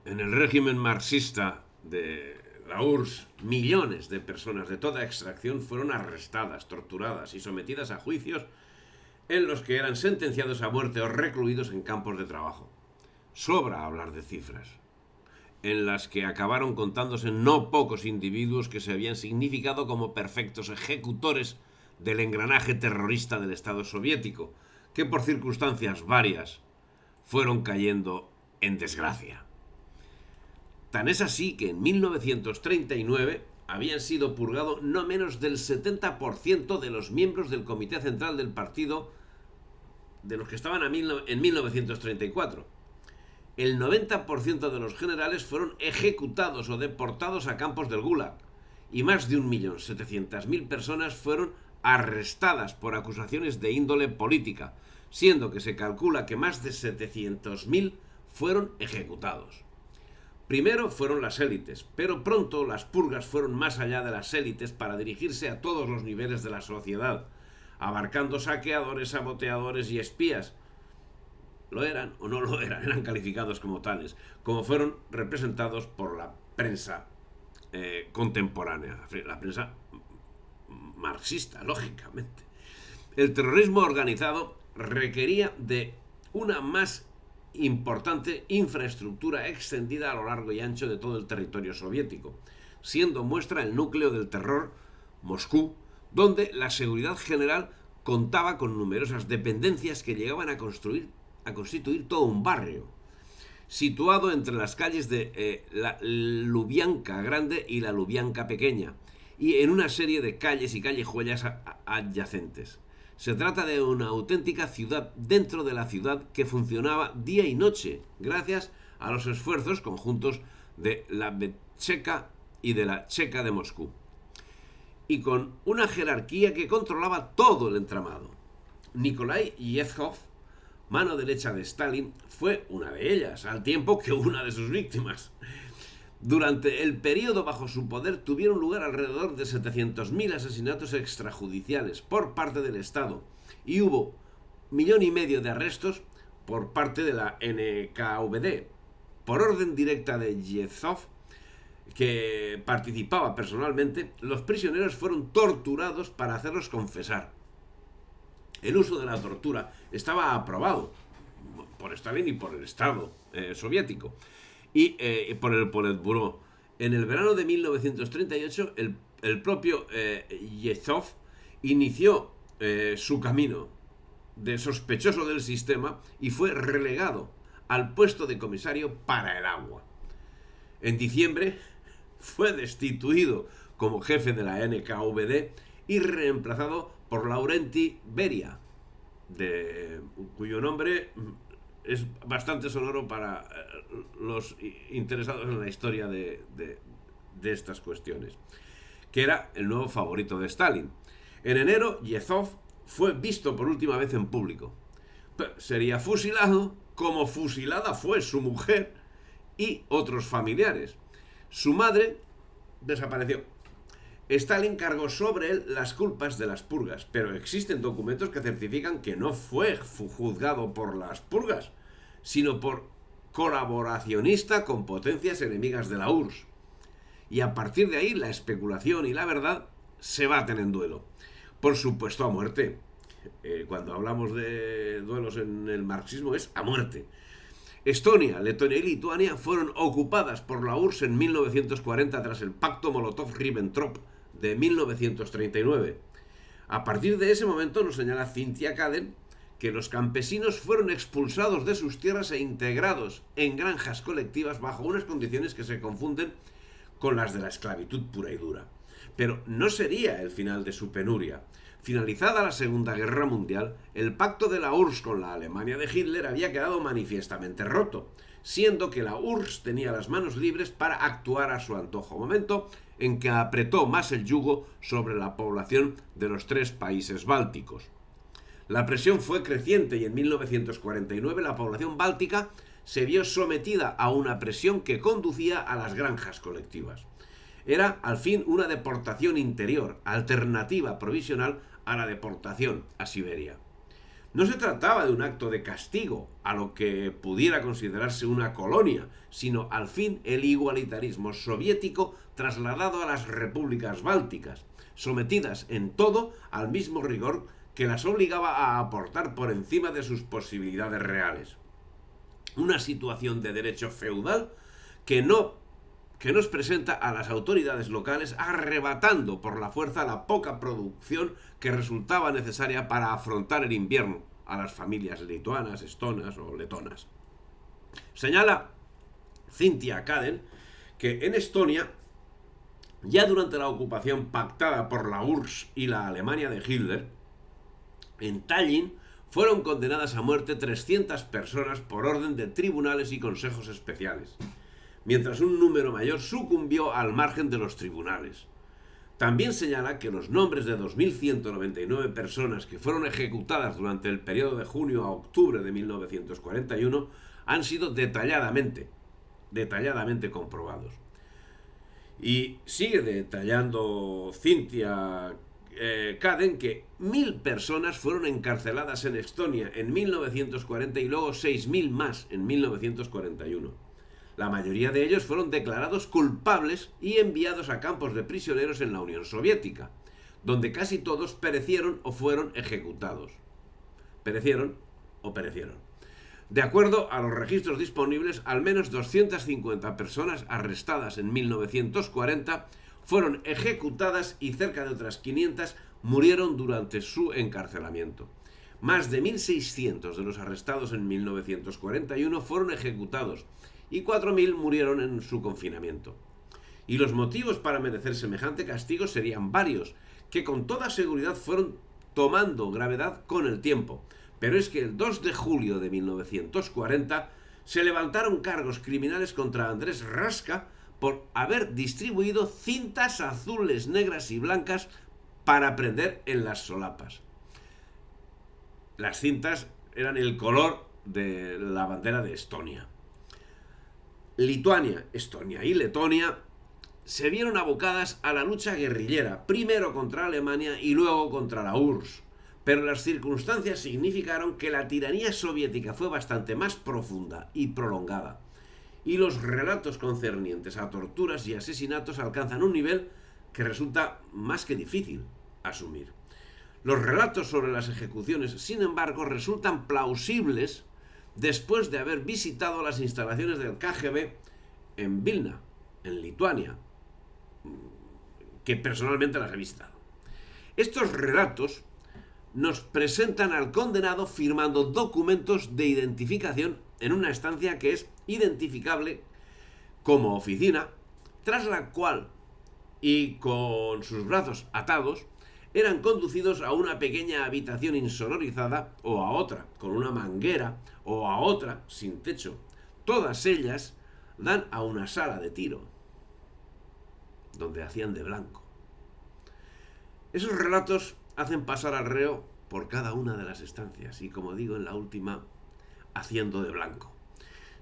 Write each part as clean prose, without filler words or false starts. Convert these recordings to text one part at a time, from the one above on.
En el régimen marxista de la URSS, millones de personas de toda extracción fueron arrestadas, torturadas y sometidas a juicios en los que eran sentenciados a muerte o recluidos en campos de trabajo. Sobra hablar de cifras, en las que acabaron contándose no pocos individuos que se habían significado como perfectos ejecutores del engranaje terrorista del Estado soviético, que por circunstancias varias fueron cayendo en desgracia. Tan es así que en 1939 habían sido purgados no menos del 70% de los miembros del Comité Central del Partido de los que estaban en 1934. El 90% de los generales fueron ejecutados o deportados a campos del Gulag y más de 1.700.000 personas fueron arrestadas por acusaciones de índole política, siendo que se calcula que más de 700.000 fueron ejecutados. Primero fueron las élites, pero pronto las purgas fueron más allá de las élites para dirigirse a todos los niveles de la sociedad, abarcando saqueadores, saboteadores y espías. Lo eran o no lo eran calificados como tales, como fueron representados por la prensa contemporánea, la prensa marxista, lógicamente. El terrorismo organizado requería de una más importante infraestructura extendida a lo largo y ancho de todo el territorio soviético, siendo muestra el núcleo del terror, Moscú, donde la seguridad general contaba con numerosas dependencias que llegaban a constituir todo un barrio, situado entre las calles de la Lubianka Grande y la Lubianka Pequeña, y en una serie de calles y callejuelas adyacentes. Se trata de una auténtica ciudad dentro de la ciudad que funcionaba día y noche, gracias a los esfuerzos conjuntos de la Betcheka y de la Checa de Moscú, y con una jerarquía que controlaba todo el entramado. Nikolai Yezhov, mano derecha de Stalin, fue una de ellas, al tiempo que una de sus víctimas. Durante el periodo bajo su poder tuvieron lugar alrededor de 700.000 asesinatos extrajudiciales por parte del Estado y hubo 1,5 millones de arrestos por parte de la NKVD. Por orden directa de Yezhov, que participaba personalmente, los prisioneros fueron torturados para hacerlos confesar. El uso de la tortura estaba aprobado por Stalin y por el Estado soviético y por el Politburó. En el verano de 1938, el propio Yezhov inició su camino de sospechoso del sistema y fue relegado al puesto de comisario para el agua. En diciembre fue destituido como jefe de la NKVD y reemplazado por Laurenti Beria, cuyo nombre es bastante sonoro para los interesados en la historia de estas cuestiones, que era el nuevo favorito de Stalin. En enero, Yezhov fue visto por última vez en público. Sería fusilado como fusilada fue su mujer y otros familiares. Su madre desapareció. Stalin cargó sobre él las culpas de las purgas, pero existen documentos que certifican que no fue juzgado por las purgas, sino por colaboracionista con potencias enemigas de la URSS. Y a partir de ahí la especulación y la verdad se baten en duelo. Por supuesto, a muerte. Cuando hablamos de duelos en el marxismo es a muerte. Estonia, Letonia y Lituania fueron ocupadas por la URSS en 1940 tras el pacto Molotov-Ribbentrop de 1939. A partir de ese momento, nos señala Cynthia Caden, que los campesinos fueron expulsados de sus tierras e integrados en granjas colectivas bajo unas condiciones que se confunden con las de la esclavitud pura y dura. Pero no sería el final de su penuria. Finalizada la Segunda Guerra Mundial, el pacto de la URSS con la Alemania de Hitler había quedado manifiestamente roto, siendo que la URSS tenía las manos libres para actuar a su antojo, momento en que apretó más el yugo sobre la población de los 3 países bálticos. La presión fue creciente y en 1949 la población báltica se vio sometida a una presión que conducía a las granjas colectivas. Era, al fin, una deportación interior, alternativa provisional a la deportación a Siberia. No se trataba de un acto de castigo a lo que pudiera considerarse una colonia, sino al fin el igualitarismo soviético trasladado a las repúblicas bálticas, sometidas en todo al mismo rigor que las obligaba a aportar por encima de sus posibilidades reales. Una situación de derecho feudal que nos presenta a las autoridades locales arrebatando por la fuerza la poca producción que resultaba necesaria para afrontar el invierno a las familias lituanas, estonas o letonas. Señala Cynthia Caden que en Estonia, ya durante la ocupación pactada por la URSS y la Alemania de Hitler, en Tallinn fueron condenadas a muerte 300 personas por orden de tribunales y consejos especiales, mientras un número mayor sucumbió al margen de los tribunales. También señala que los nombres de 2.199 personas que fueron ejecutadas durante el periodo de junio a octubre de 1941 han sido detalladamente comprobados. Y sigue detallando Cynthia Caden que 1.000 personas fueron encarceladas en Estonia en 1940 y luego 6.000 más en 1941. La mayoría de ellos fueron declarados culpables y enviados a campos de prisioneros en la Unión Soviética, donde casi todos perecieron o fueron ejecutados. Perecieron. De acuerdo a los registros disponibles, al menos 250 personas arrestadas en 1940 fueron ejecutadas y cerca de otras 500 murieron durante su encarcelamiento. Más de 1.600 de los arrestados en 1941 fueron ejecutados y 4.000 murieron en su confinamiento. Y los motivos para merecer semejante castigo serían varios, que con toda seguridad fueron tomando gravedad con el tiempo. Pero es que el 2 de julio de 1940 se levantaron cargos criminales contra Andrés Raska por haber distribuido cintas azules, negras y blancas para prender en las solapas. Las cintas eran el color de la bandera de Estonia. Lituania, Estonia y Letonia se vieron abocadas a la lucha guerrillera, primero contra Alemania y luego contra la URSS. Pero las circunstancias significaron que la tiranía soviética fue bastante más profunda y prolongada, y los relatos concernientes a torturas y asesinatos alcanzan un nivel que resulta más que difícil asumir. Los relatos sobre las ejecuciones, sin embargo, resultan plausibles después de haber visitado las instalaciones del KGB en Vilna, en Lituania, que personalmente las he visitado. Estos relatos nos presentan al condenado firmando documentos de identificación en una estancia que es identificable como oficina, tras la cual, y con sus brazos atados, eran conducidos a una pequeña habitación insonorizada o a otra con una manguera o a otra sin techo. Todas ellas dan a una sala de tiro, donde hacían de blanco. Esos relatos hacen pasar al reo por cada una de las estancias y, como digo, en la última, haciendo de blanco.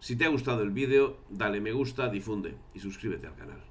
Si te ha gustado el vídeo, dale me gusta, difunde y suscríbete al canal.